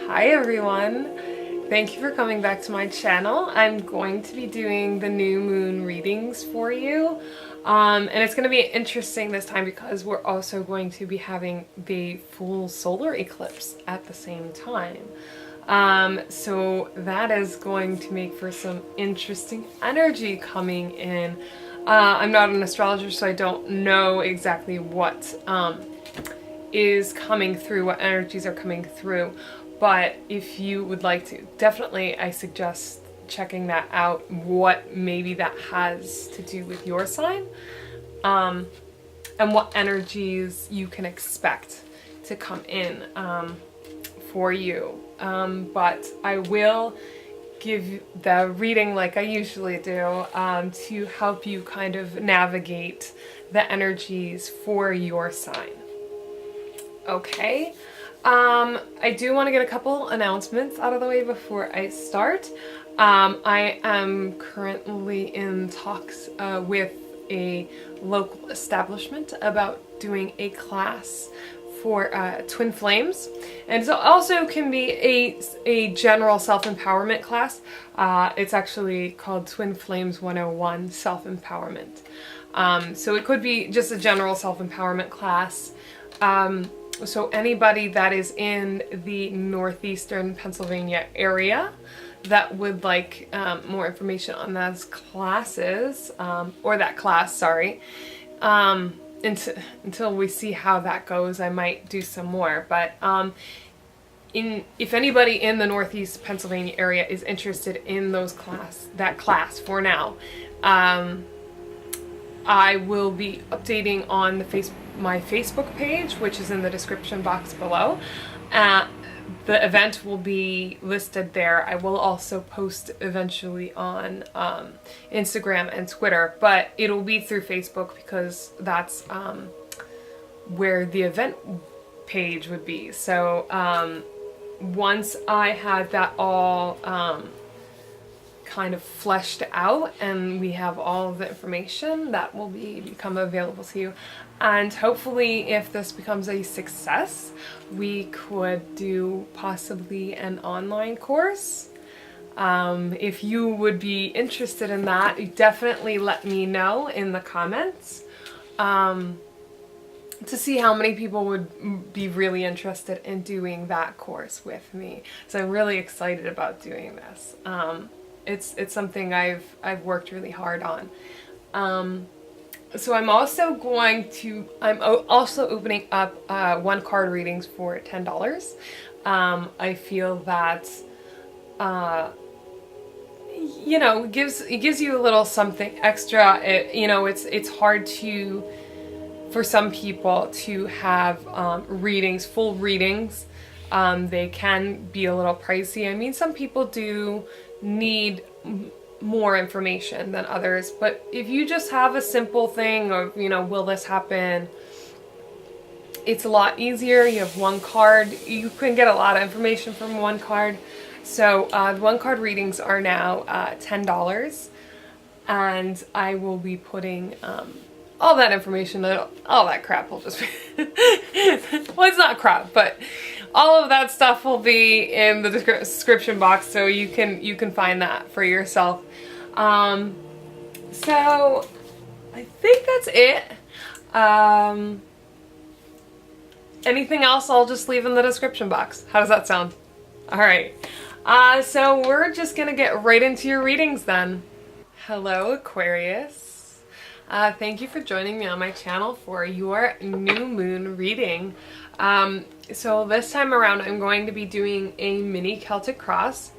Hi everyone! Thank you for coming back to my channel. I'm going to be doing the new moon readings for you. And it's going to be interesting this time because we're also going to be having the full solar eclipse at the same time. So that is going to make for some interesting energy coming in. I'm not an astrologer, so I don't know exactly what is coming through, what energies are coming through. But if you would like to, definitely I suggest checking that out, what maybe that has to do with your sign, and what energies you can expect to come in for you. But I will give the reading like I usually do to help you kind of navigate the energies for your sign. Okay. I do want to get a couple announcements out of the way before I start. I am currently in talks with a local establishment about doing a class for twin flames, and so also can be a general self-empowerment class. It's actually called Twin Flames 101 Self-Empowerment. So it could be just a general self-empowerment class. So anybody that is in the northeastern Pennsylvania area that would like more information on those classes, or that class, sorry, until we see how that goes, I might do some more. But if anybody in the northeast Pennsylvania area is interested in that class for now, I will be updating on my Facebook page, which is in the description box below. The event will be listed there. I will also post eventually on Instagram and Twitter, but it'll be through Facebook because that's where the event page would be. So once I have that all kind of fleshed out and we have all of the information, that will become available to you. And hopefully, if this becomes a success, we could do possibly an online course. If you would be interested in that, definitely let me know in the comments to see how many people would be really interested in doing that course with me. So I'm really excited about doing this. It's something I've worked really hard on. So I'm also opening up one card readings for $10. I feel that it gives you a little something extra. It's hard for some people to have full readings. They can be a little pricey. I mean, some people do need more information than others, but if you just have a simple thing of, will this happen, it's a lot easier. You have one card, you can get a lot of information from one card. So the one card readings are now $10, and I will be putting all that information, all that crap will just be well, it's not crap, but all of that stuff will be in the description box, so you can find that for yourself. So I think that's it. Anything else I'll just leave in the description box. How does that sound? Alright. So we're just gonna get right into your readings then. Hello, Aquarius. Thank you for joining me on my channel for your new moon reading. So this time around I'm going to be doing a mini Celtic cross,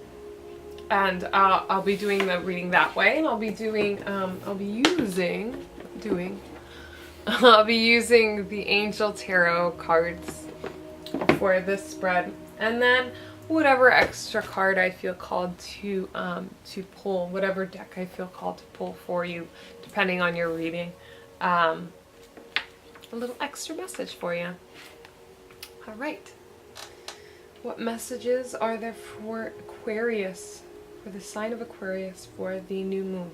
and I'll be doing the reading that way, and I'll be using the Angel Tarot cards for this spread, and then whatever extra card I feel called to pull, whatever deck I feel called to pull for you, depending on your reading. A little extra message for you. Alright. What messages are there for Aquarius, for the sign of Aquarius for the new moon?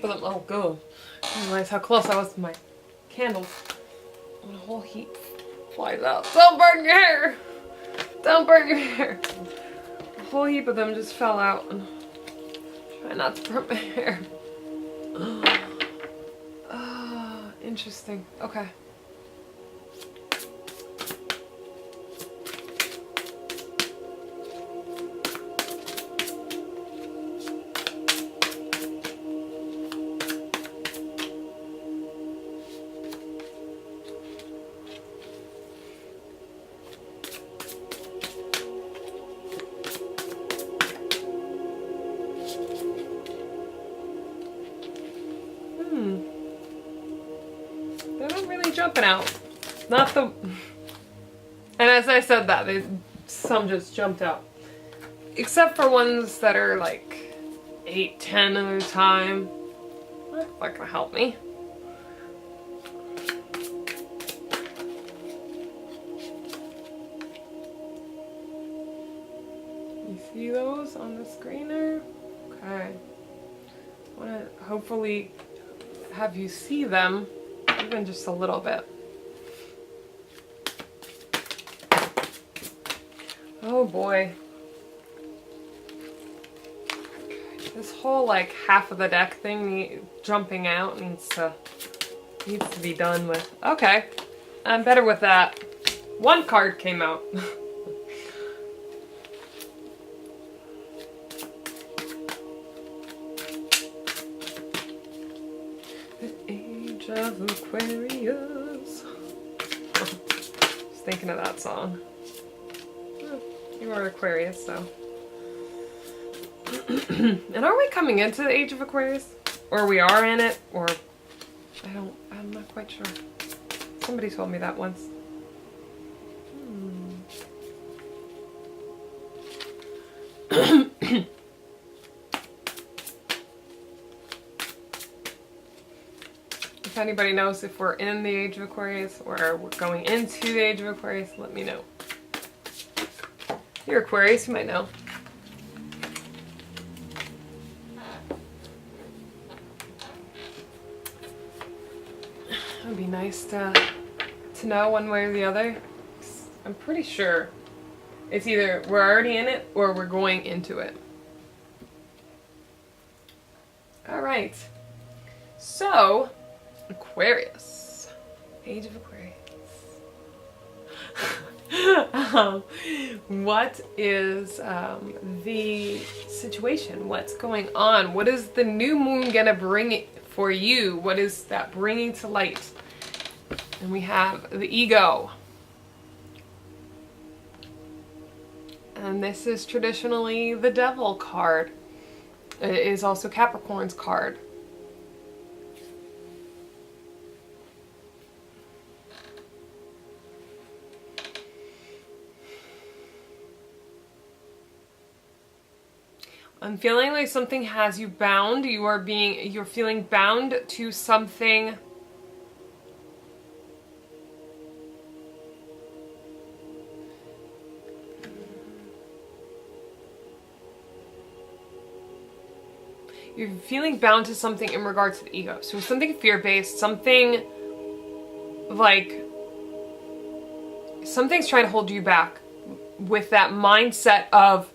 heap of them. Oh, go. I didn't realize how close I was to my candles. And a whole heap flies out. Don't burn your hair! Don't burn your hair! A whole heap of them just fell out. Try not to burn my hair. Interesting. Okay. They're not really jumping out. Not the... And as I said that, some just jumped out. Except for ones that are like 8, 10 at a time. That's not gonna help me. You see those on the screen there? Okay. I wanna hopefully have you see them, even just a little bit. Oh boy. This whole like half of the deck thing jumping out needs to be done with. Okay, I'm better with that. One card came out. The Age of Aquarius. Just thinking of that song. You are Aquarius, so. And are we coming into the Age of Aquarius? Or we are in it? Or I'm not quite sure. Somebody told me that once. If anybody knows if we're in the Age of Aquarius or we're going into the Age of Aquarius, let me know. If you're Aquarius, you might know. It would be nice to know one way or the other. I'm pretty sure it's either we're already in it or we're going into it. All right. So, Aquarius. Age of Aquarius. What is the situation? What's going on? What is the new moon gonna bring for you? What is that bringing to light? And we have the ego. And this is traditionally the devil card. It is also Capricorn's card. I'm feeling like something has you bound. You're feeling bound to something. You're feeling bound to something in regards to the ego. So something fear-based, something like something's trying to hold you back with that mindset of,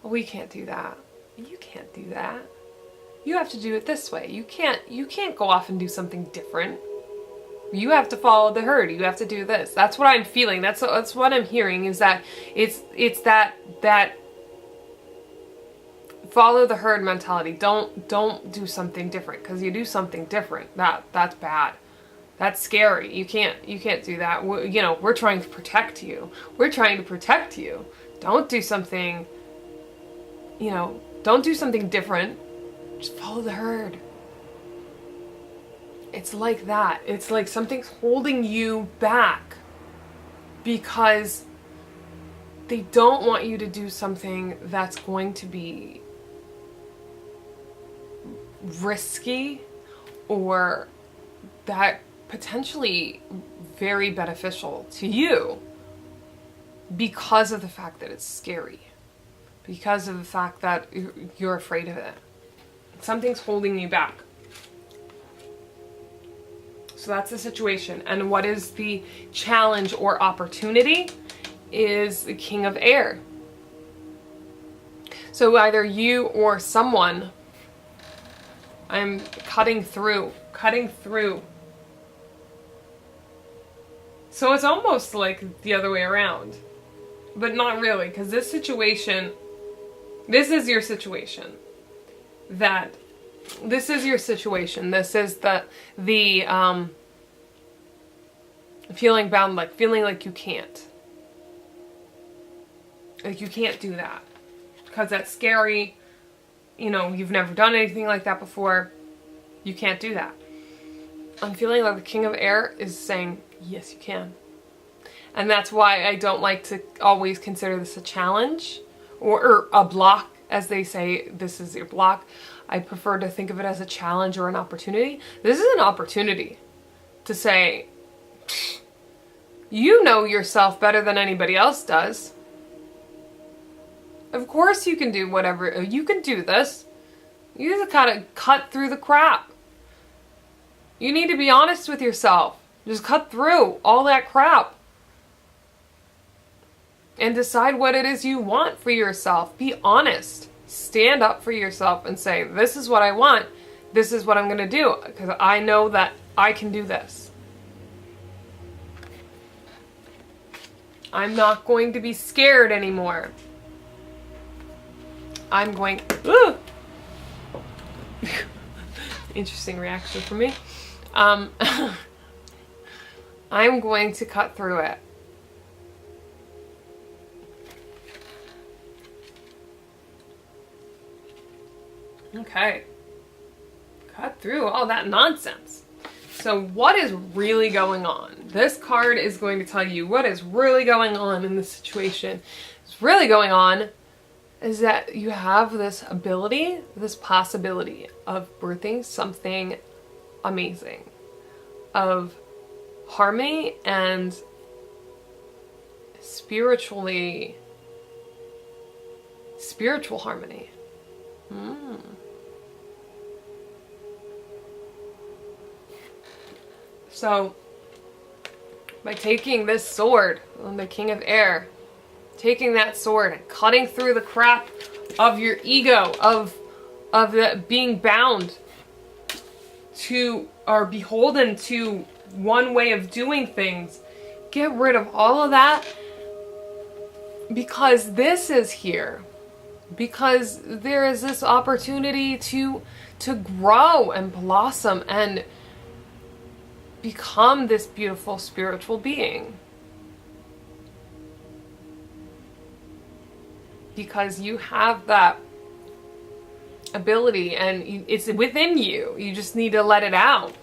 well, we can't do that. You can't do that. You have to do it this way. You can't go off and do something different. You have to follow the herd. You have to do this. That's what I'm feeling. That's what I'm hearing, is that it's that follow the herd mentality. Don't do something different, because you do something different, that's bad. That's scary. You can't do that. We're trying to protect you. We're trying to protect you. Don't do something, don't do something different. Just follow the herd. It's like that. It's like something's holding you back because they don't want you to do something that's going to be risky or that potentially very beneficial to you because of the fact that it's scary, because of the fact that you're afraid of it. Something's holding you back. So that's the situation. And what is the challenge or opportunity is the King of Air. So either you or someone, I'm cutting through. So it's almost like the other way around, but not really, because this is your situation. This is the feeling bound, like feeling like you can't. Like you can't do that. Because that's scary. You know, you've never done anything like that before. You can't do that. I'm feeling like the King of Air is saying, yes, you can. And that's why I don't like to always consider this a challenge or a block, as they say, this is your block. I prefer to think of it as a challenge or an opportunity. This is an opportunity to say, you know yourself better than anybody else does. Of course you can do whatever, you can do this. You just gotta cut through the crap. You need to be honest with yourself. Just cut through all that crap. And decide what it is you want for yourself. Be honest. Stand up for yourself and say, this is what I want. This is what I'm gonna do. Because I know that I can do this. I'm not going to be scared anymore. I'm going, interesting reaction from me. I'm going to cut through it. Okay. Cut through all that nonsense. So what is really going on? This card is going to tell you what is really going on in this situation. What's really going on is that you have this ability, this possibility of birthing something amazing, of harmony and spiritual harmony. So, by taking this sword, the King of Air, taking that sword and cutting through the crap of your ego, of the being bound to or beholden to one way of doing things, get rid of all of that, because this is here. Because there is this opportunity to grow and blossom and become this beautiful spiritual being. Because you have that ability and it's within you. You just need to let it out.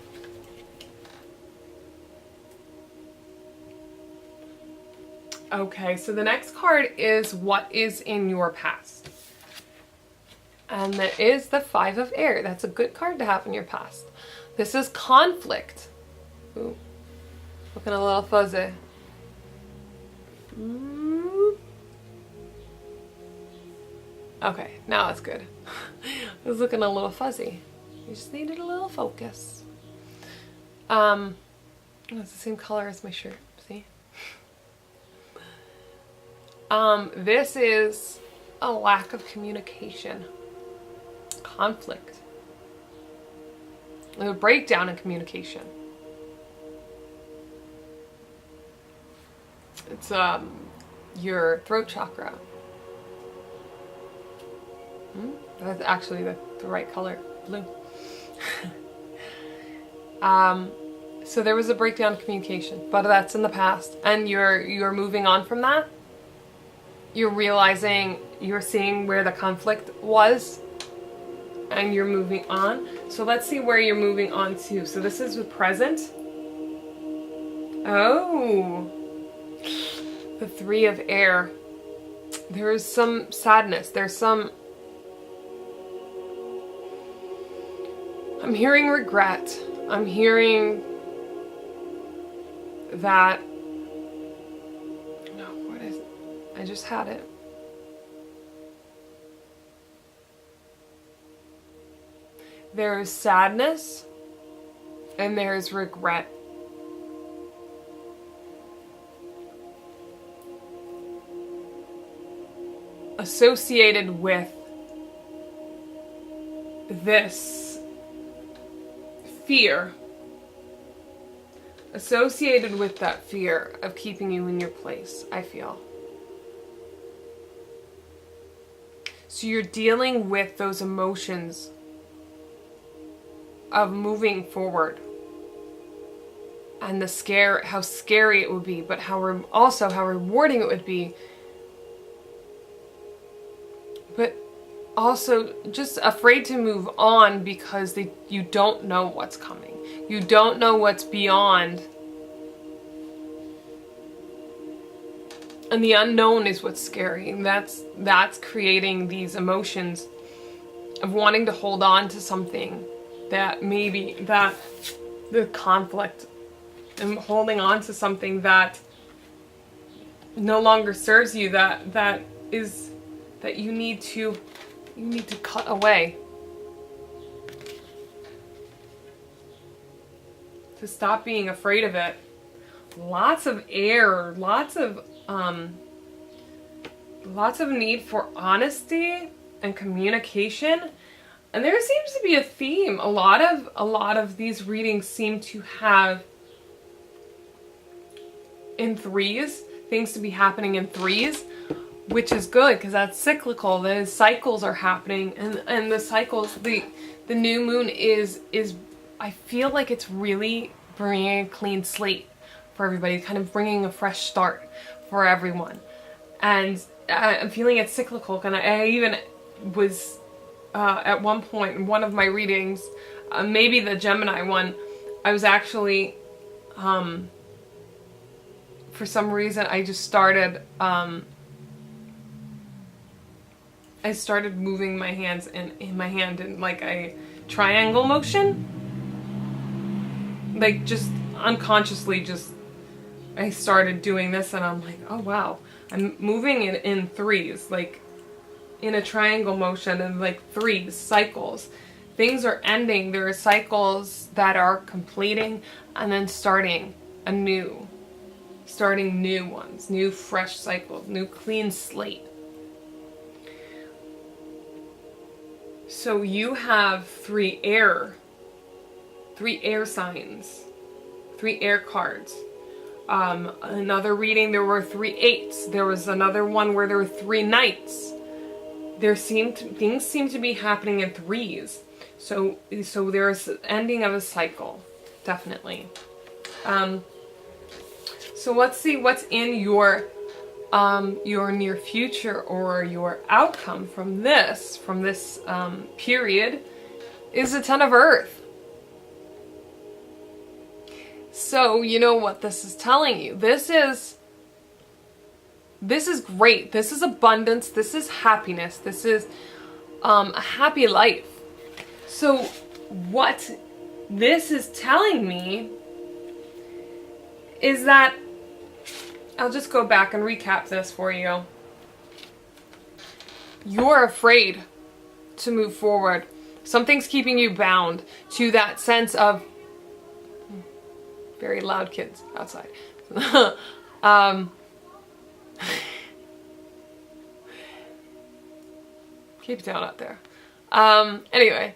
Okay, so the next card is what is in your past. And that is the Five of Air. That's a good card to have in your past. This is conflict. Ooh, looking a little fuzzy. Okay, now it's good. It was looking a little fuzzy. You just needed a little focus. It's the same color as my shirt, see? This is a lack of communication. Conflict. A breakdown in communication. It's your throat chakra. That's actually the right color, blue. So there was a breakdown in communication, but that's in the past, and you're moving on from that. You're realizing, you're seeing where the conflict was, and you're moving on. So let's see where you're moving on to. So this is the present. Oh, the Three of Air. There is some sadness. There's some... I'm hearing regret. I'm hearing that... No, what is it? I just had it. There is sadness. and there's regret. Associated with this fear, associated with that fear of keeping you in your place, I feel. So you're dealing with those emotions of moving forward and the scare, how scary it would be, but also how rewarding it would be. But also just afraid to move on because you don't know what's coming. You don't know what's beyond. And the unknown is what's scary. And that's creating these emotions of wanting to hold on to something that the conflict, and holding on to something that no longer serves you, that you need to cut away. To stop being afraid of it. Lots of air, lots of need for honesty and communication. And there seems to be a theme. A lot of these readings seem to have in threes, things to be happening in threes, which is good because that's cyclical. The cycles are happening, and the cycles, the new moon is I feel like it's really bringing a clean slate for everybody, kind of bringing a fresh start for everyone. And I'm feeling it's cyclical. And I even was at one point in one of my readings, maybe the Gemini one, I was actually for some reason I just started I started moving my hands in my hand in like a triangle motion. Like just unconsciously, I started doing this, and I'm like, oh wow, I'm moving in threes, like in a triangle motion, and like threes, cycles. Things are ending. There are cycles that are completing and then starting new ones, new fresh cycles, new clean slate. So you have three air signs, 3 air cards. Another reading, there were 3 eights. There was another one where there were 3 knights. Things seem to be happening in threes. So there's an ending of a cycle, definitely. So let's see what's in your near future, or your outcome from this period is a Ten of Earth. So you know what this is telling you. This is great. This is abundance. This is happiness. This is a happy life. So what this is telling me is that, I'll just go back and recap this for you. You're afraid to move forward. Something's keeping you bound to that sense of very loud kids outside. Keep it down out there. Anyway,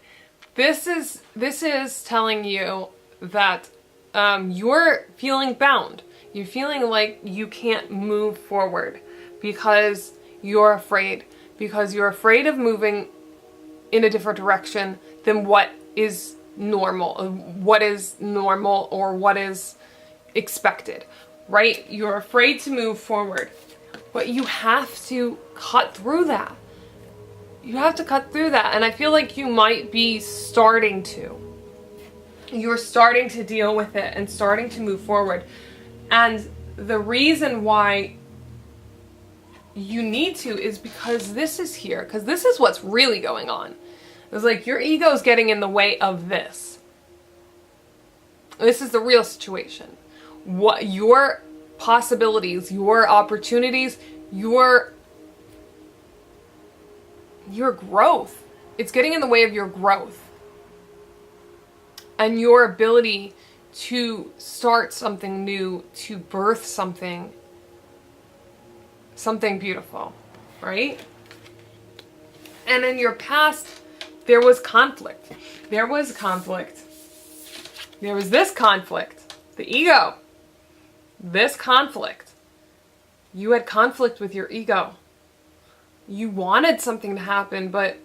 this is telling you that you're feeling bound. You're feeling like you can't move forward because you're afraid. Because you're afraid of moving in a different direction than what is normal or what is expected, right? You're afraid to move forward, but you have to cut through that. You have to cut through that, and I feel like you might be starting to. You're starting to deal with it and starting to move forward. And the reason why you need to is because this is here, because this is what's really going on. It's like your ego is getting in the way of this. This is the real situation. What your possibilities, your opportunities, your growth. It's getting in the way of your growth. and your ability to start something new, to birth something beautiful, right? And in your past, there was conflict. There was conflict. There was this conflict, the ego. This conflict. You had conflict with your ego. You wanted something to happen, but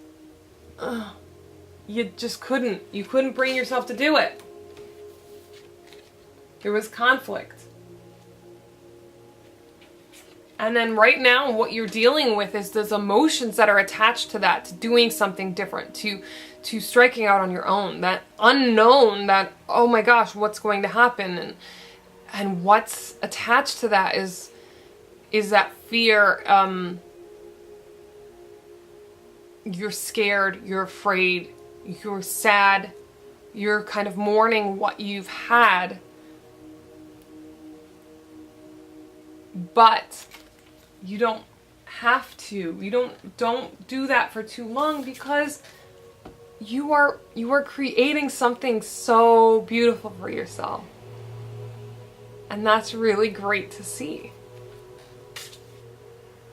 you just couldn't. You couldn't bring yourself to do it. There was conflict. And then right now, what you're dealing with is those emotions that are attached to that, to doing something different, to striking out on your own, that unknown, that, oh my gosh, what's going to happen? And what's attached to that is that fear. You're scared, you're afraid, you're sad, you're kind of mourning what you've had. But you don't have to. You don't do that for too long, because you are creating something so beautiful for yourself. And that's really great to see.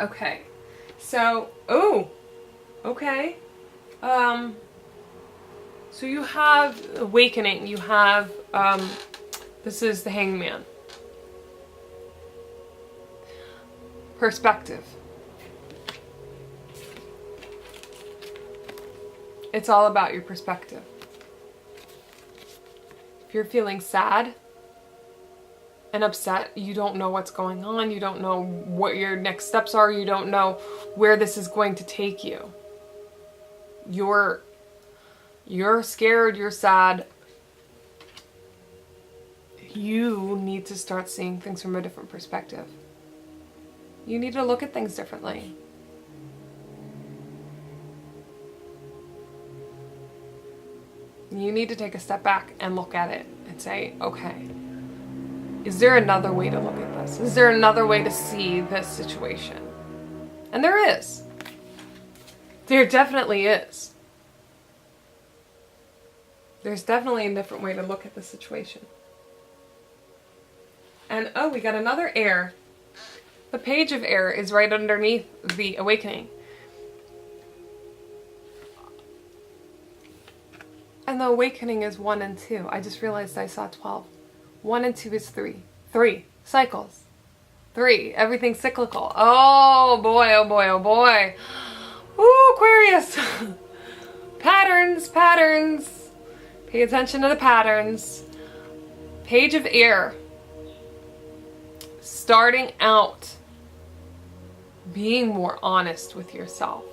Okay. So, okay. So you have awakening, you have, this is the Hangman. Perspective. It's all about your perspective. If you're feeling sad and upset, you don't know what's going on, you don't know what your next steps are, you don't know where this is going to take you. You're scared, you're sad. You need to start seeing things from a different perspective. You need to look at things differently. You need to take a step back and look at it and say, okay, is there another way to look at this? Is there another way to see this situation? And there is. There definitely is. There's definitely a different way to look at the situation. And oh, we got another air. The Page of Air is right underneath the Awakening. And the Awakening is 1 and 2. I just realized I saw 12. 1 and 2 is 3. 3 cycles. 3. Everything's cyclical. Oh boy, oh boy, oh boy. Ooh, Aquarius. Patterns, patterns. Pay attention to the patterns. Page of Air. Starting out being more honest with yourself.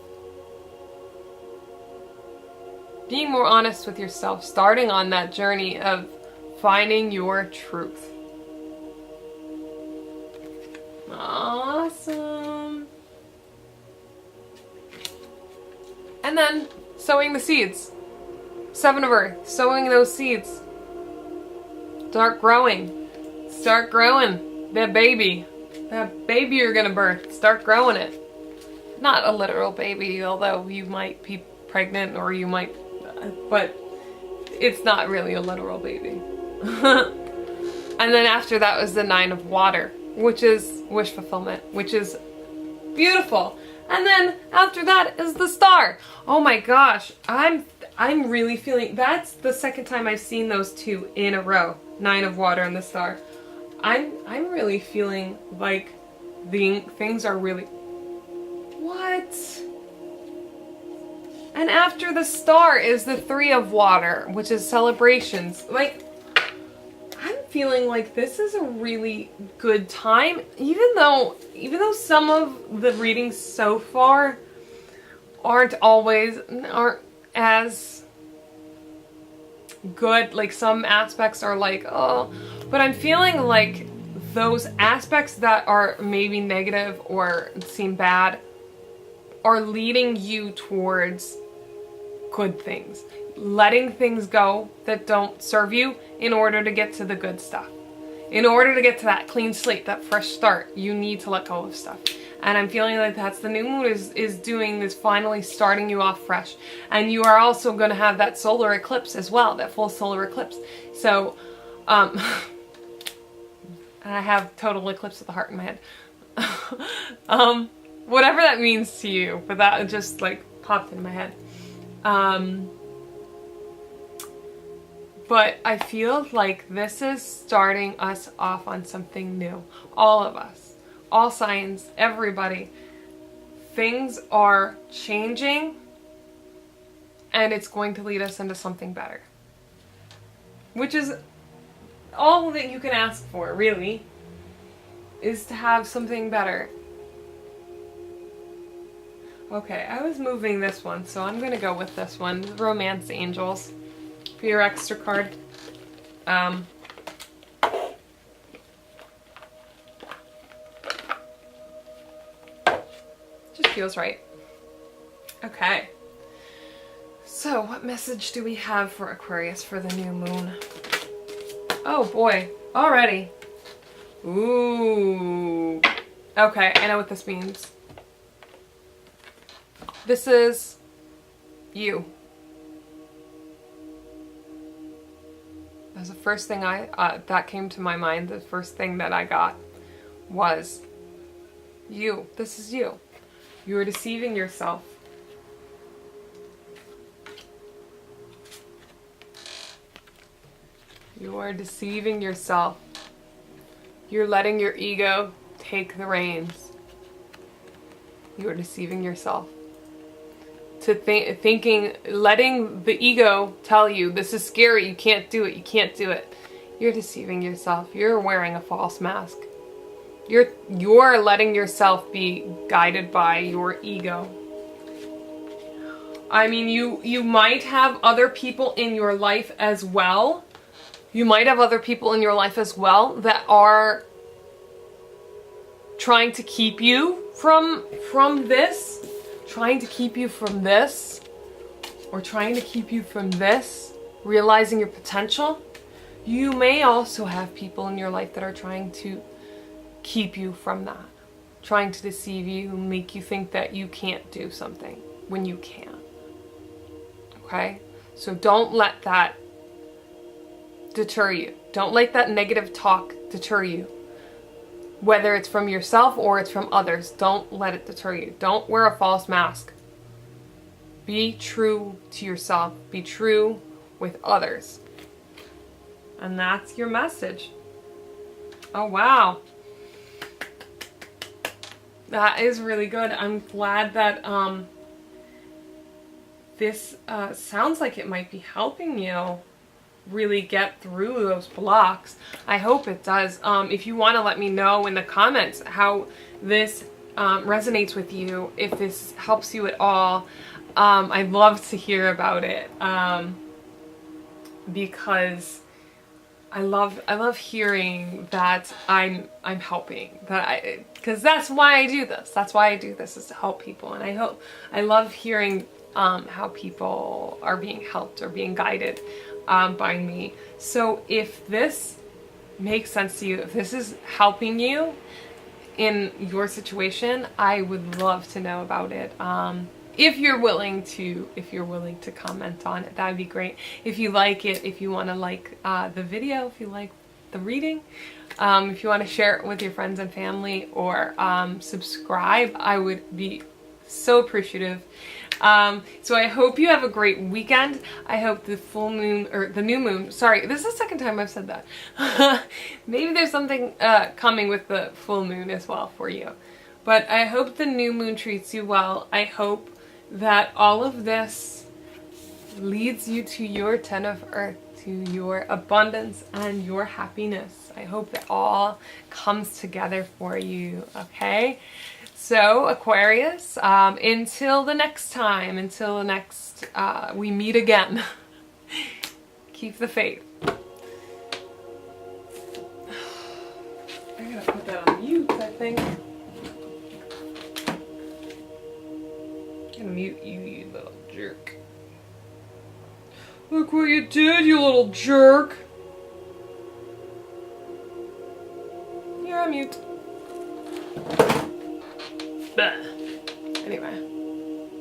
Being more honest with yourself, starting on that journey of finding your truth. Awesome. And then sowing the seeds. 7 of Earth, sowing those seeds. Start growing. Start growing that baby. That baby you're gonna birth. Start growing it. Not a literal baby, although you might be pregnant or you might, but it's not really a literal baby. And then after that was the 9 of Water, which is wish fulfillment, which is beautiful. And then after that is the Star. Oh my gosh, I'm really feeling, that's the second time I've seen those two in a row. 9 of Water and the Star. I'm really feeling like things are really, what? And after the Star is the 3 of Water, which is celebrations. Like, I'm feeling like this is a really good time, even though some of the readings so far aren't as good. Like, some aspects are like, oh, but I'm feeling like those aspects that are maybe negative or seem bad are leading you towards good things. Letting things go that don't serve you in order to get to the good stuff. In order to get to that clean slate, that fresh start, you need to let go of stuff. And I'm feeling like that's the new moon is doing, is finally starting you off fresh. And you are also going to have that solar eclipse as well, that full solar eclipse. So, and I have total eclipse of the heart in my head. Whatever that means to you, but that just like popped in my head. But I feel like this is starting us off on something new. All of us, all signs, everybody. Things are changing and it's going to lead us into something better. Which is all that you can ask for, really, is to have something better. Okay, I was moving this one, so I'm gonna go with this one, Romance Angels, for your extra card. Just feels right. Okay. So, what message do we have for Aquarius for the new moon? Oh boy, already. Ooh. Okay, I know what this means. This is you. That's the first thing that came to my mind. The first thing that I got was you. This is you. You are deceiving yourself. You are deceiving yourself. You're letting your ego take the reins. You are deceiving yourself. To thinking, letting the ego tell you, this is scary, you can't do it, you can't do it. You're deceiving yourself. You're wearing a false mask. You're letting yourself be guided by your ego. I mean, you might have other people in your life as well. You might have other people in your life as well that are trying to keep you from this. Trying to keep you from this, or trying to keep you from this, realizing your potential. You may also have people in your life that are trying to keep you from that, trying to deceive you, make you think that you can't do something when you can. Okay? So don't let that deter you. Don't let that negative talk deter you. Whether it's from yourself or it's from others, don't let it deter you. Don't wear a false mask. Be true to yourself. Be true with others. And that's your message. Oh, wow. That is really good. I'm glad that this sounds like it might be helping you really get through those blocks. I hope it does. If you want to let me know in the comments how this resonates with you, if this helps you at all, I'd love to hear about it, because I love hearing that I'm helping, because that's why I do this. That's why I do this, is to help people. And I love hearing how people are being helped or being guided by me. So if this makes sense to you, if this is helping you in your situation, I would love to know about it. If you're willing to comment on it, that'd be great. If you like it, if you want to like the video, if you like the reading, if you want to share it with your friends and family, or subscribe, I would be so appreciative. So I hope you have a great weekend. I hope the full moon, or the new moon, sorry, this is the second time I've said that. Maybe there's something coming with the full moon as well for you. But I hope the new moon treats you well. I hope that all of this leads you to your 10 of Earth, to your abundance and your happiness. I hope that all comes together for you, okay? So, Aquarius, until the next time, until the next, we meet again, keep the faith. I gotta put that on mute, I think. I'm gonna mute you, you little jerk. Look what you did, you little jerk. You're on mute. Anyway.